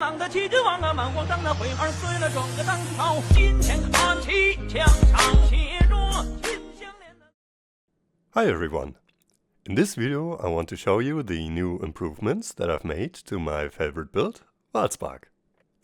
党的旗帜王啊，满皇上的徽牌随了整个当朝，金钱看齐，墙上写着秦香莲。Hi everyone! In this video I want to show you the new improvements that I've made to my favorite build, Vaal Spark.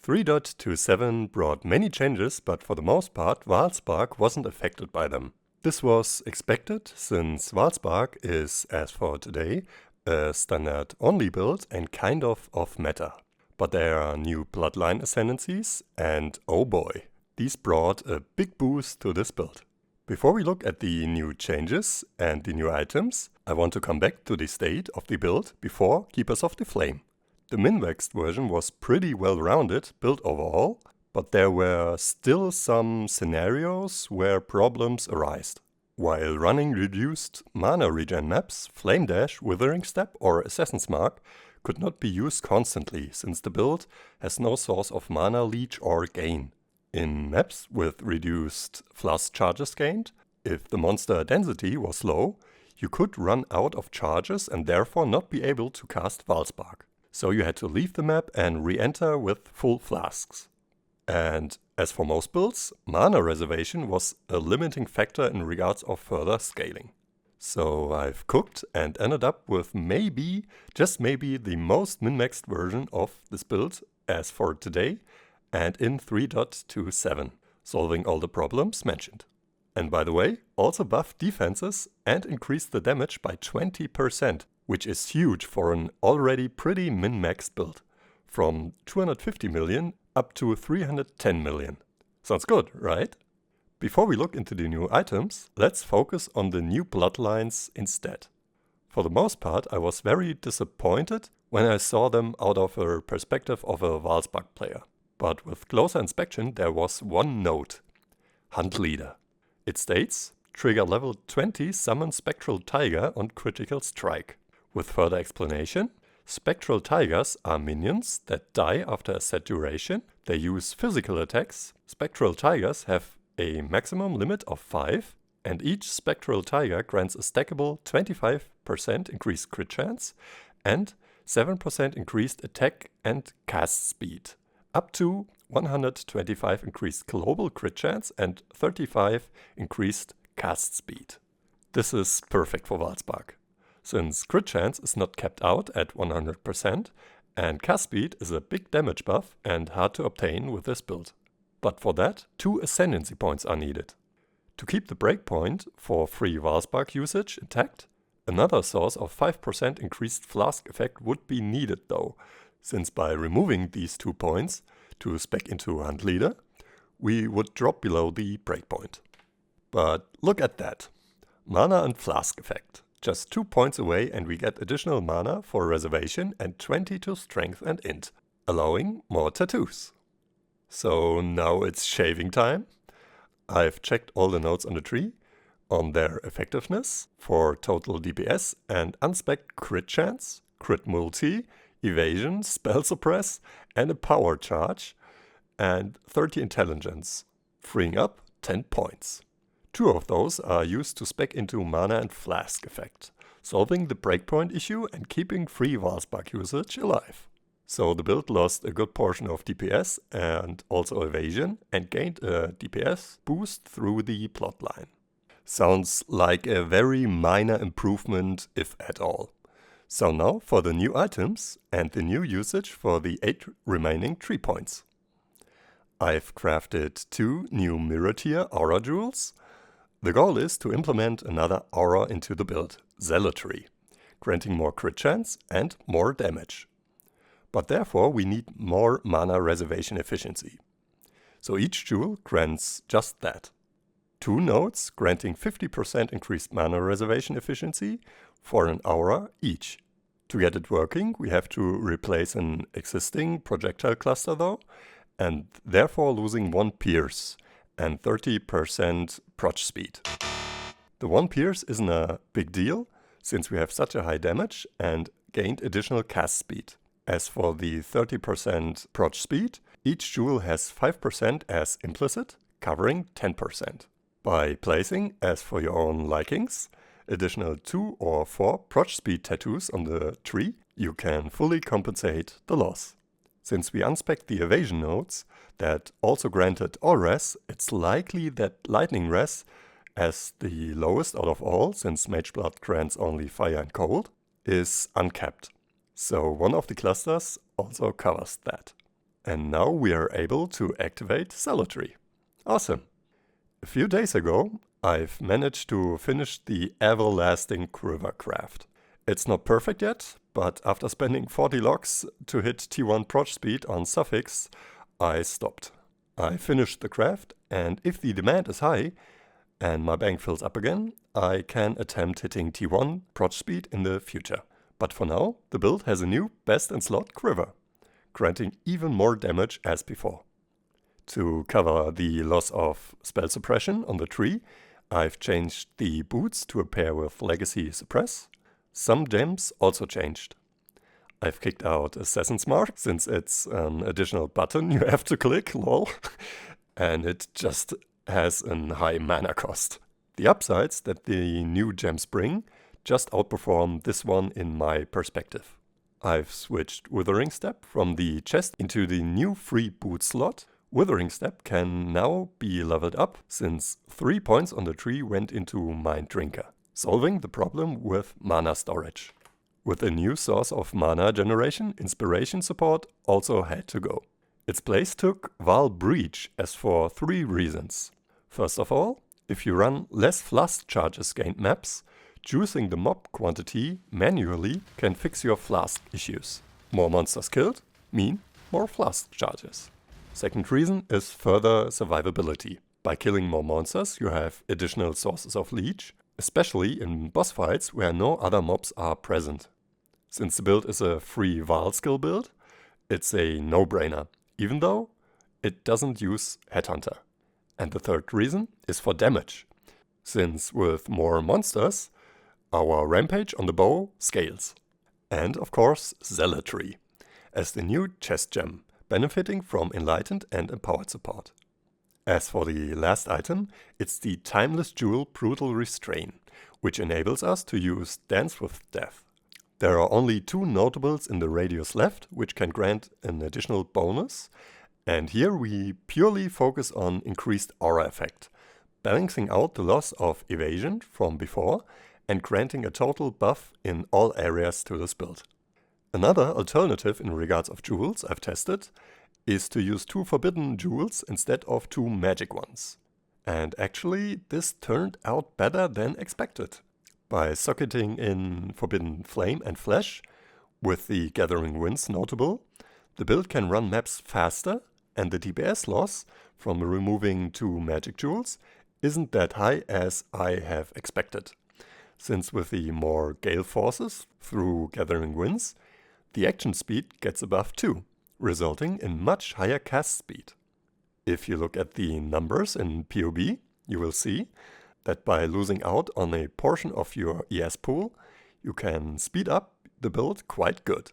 3.27 brought many changes, but for the most part Vaal Spark wasn't affected by them. This was expected since Vaal Spark is, as for today, a standard-only build and kind of off-meta. But there are new bloodline ascendancies, and oh boy, these brought a big boost to this build. Before we look at the new changes and the new items, I want to come back to the state of the build before Keepers of the Flame. The min-maxed version was pretty well-rounded build overall, but there were still some scenarios where problems arised. While running reduced mana regen maps, Flame Dash, Withering Step or Assassin's Mark could not be used constantly, since the build has no source of mana leech or gain. In maps with reduced flask charges gained, if the monster density was low, you could run out of charges and therefore not be able to cast Vaal Spark. So you had to leave the map and re-enter with full flasks. And as for most builds, mana reservation was a limiting factor in regards of further scaling. So I've cooked and ended up with maybe, just maybe, the most min-maxed version of this build as for today and in 3.27, solving all the problems mentioned. And by the way, also buffed defenses and increased the damage by 20%, which is huge for an already pretty min-maxed build, from 250 million up to 310 million. Sounds good, right? Before we look into the new items, let's focus on the new bloodlines instead. For the most part, I was very disappointed when I saw them out of a perspective of a Vaal Spark player. But with closer inspection there was one note: Hunt Leader. It states, trigger level 20 summon Spectral Tiger on critical strike. With further explanation, Spectral Tigers are minions that die after a set duration. They use physical attacks. Spectral Tigers have a maximum limit of 5, and each Spectral Tiger grants a stackable 25% increased crit chance and 7% increased attack and cast speed, up to 125 increased global crit chance and 35 increased cast speed. This is perfect for Vaal Spark, since crit chance is not capped out at 100% and cast speed is a big damage buff and hard to obtain with this build. But for that, 2 Ascendancy points are needed. To keep the breakpoint for free Vaal Spark usage intact, another source of 5% increased flask effect would be needed though, since by removing these 2 points to spec into Hunt Leader, we would drop below the breakpoint. But look at that. Mana and flask effect. Just 2 points away and we get additional mana for reservation and 20 to strength and int, allowing more tattoos. So now it's shaving time. I've checked all the notes on the tree, on their effectiveness for total DPS and unspec'd crit chance, crit multi, evasion, spell suppress and a power charge, and 30 intelligence, freeing up 10 points. 2 of those are used to spec into mana and flask effect, solving the breakpoint issue and keeping free Vaal Spark usage alive. So the build lost a good portion of DPS and also evasion and gained a DPS boost through the plotline. Sounds like a very minor improvement, if at all. So now for the new items and the new usage for the 8 remaining 3 points. I've crafted 2 new mirror tier aura jewels. The goal is to implement another aura into the build, Zealotry, granting more crit chance and more damage. But therefore we need more mana reservation efficiency. So each jewel grants just that. 2 nodes granting 50% increased mana reservation efficiency for an aura each. To get it working, we have to replace an existing projectile cluster though, and therefore losing 1 pierce and 30% proc speed. The 1 pierce isn't a big deal, since we have such a high damage and gained additional cast speed. As for the 30% proc speed, each jewel has 5% as implicit, covering 10%. By placing, as for your own likings, additional 2 or 4 proc speed tattoos on the tree, you can fully compensate the loss. Since we unspec'd the evasion nodes that also granted all res, it's likely that lightning res, as the lowest out of all, since Mageblood grants only fire and cold, is uncapped. So one of the clusters also covers that. And now we are able to activate Zealotry. Awesome! A few days ago, I've managed to finish the everlasting Quiver craft. It's not perfect yet, but after spending 40 logs to hit T1 proc speed on Suffix, I stopped. I finished the craft, and if the demand is high and my bank fills up again, I can attempt hitting T1 proc speed in the future. But for now, the build has a new best in slot Quiver, granting even more damage as before. To cover the loss of spell suppression on the tree, I've changed the boots to a pair with Legacy Suppress. Some gems also changed. I've kicked out Assassin's Mark, since it's an additional button you have to click, lol. And it just has a high mana cost. The upsides that the new gems bring just outperform this one in my perspective. I've switched Withering Step from the chest into the new free boot slot. Withering Step can now be leveled up, since 3 points on the tree went into Mind Drinker, solving the problem with mana storage. With a new source of mana generation, Inspiration support also had to go. Its place took Vaal Breach as for 3 reasons. First of all, if you run less flask charges gained maps, choosing the mob quantity manually can fix your flask issues. More monsters killed mean more flask charges. Second reason is further survivability. By killing more monsters, you have additional sources of leech, especially in boss fights where no other mobs are present. Since the build is a free Vaal skill build, it's a no-brainer, even though it doesn't use Headhunter. And the third reason is for damage, since with more monsters, our rampage on the bow scales. And of course, Zealotry, as the new chest gem, benefiting from Enlightened and Empowered support. As for the last item, it's the Timeless Jewel Brutal Restrain, which enables us to use Dance with Death. There are only 2 notables in the radius left, which can grant an additional bonus, and here we purely focus on increased aura effect, balancing out the loss of evasion from before and granting a total buff in all areas to this build. Another alternative in regards of jewels I've tested is to use 2 forbidden jewels instead of 2 magic ones. And actually this turned out better than expected. By socketing in Forbidden Flame and Flash, with the Gathering Winds notable, the build can run maps faster and the DPS loss from removing 2 magic jewels isn't that high as I have expected. Since with the more Gale forces through Gathering Winds, the action speed gets above 2, resulting in much higher cast speed. If you look at the numbers in POB, you will see that by losing out on a portion of your ES pool, you can speed up the build quite good.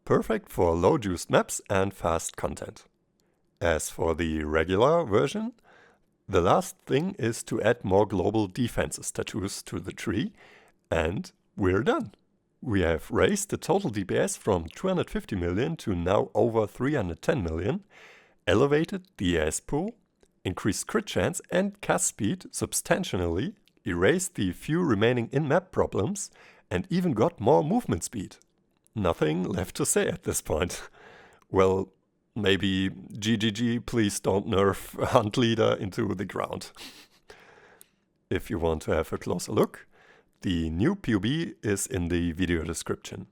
Perfect for low-juiced maps and fast content. As for the regular version, the last thing is to add more global defenses tattoos to the tree, and we're done. We have raised the total DPS from 250 million to now over 310 million, elevated the ES pool, increased crit chance and cast speed substantially, erased the few remaining in-map problems, and even got more movement speed. Nothing left to say at this point. Well, maybe GGG, please don't nerf Hunt Leader into the ground. If you want to have a closer look, the new POB is in the video description.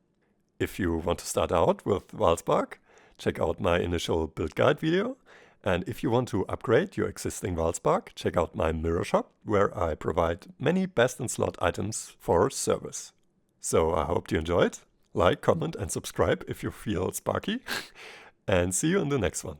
If you want to start out with Vaal Spark, check out my initial build guide video. And if you want to upgrade your existing Vaal Spark, check out my mirror shop, where I provide many best in slot items for service. So I hope you enjoyed. Like, comment and subscribe if you feel sparky. And see you in the next one.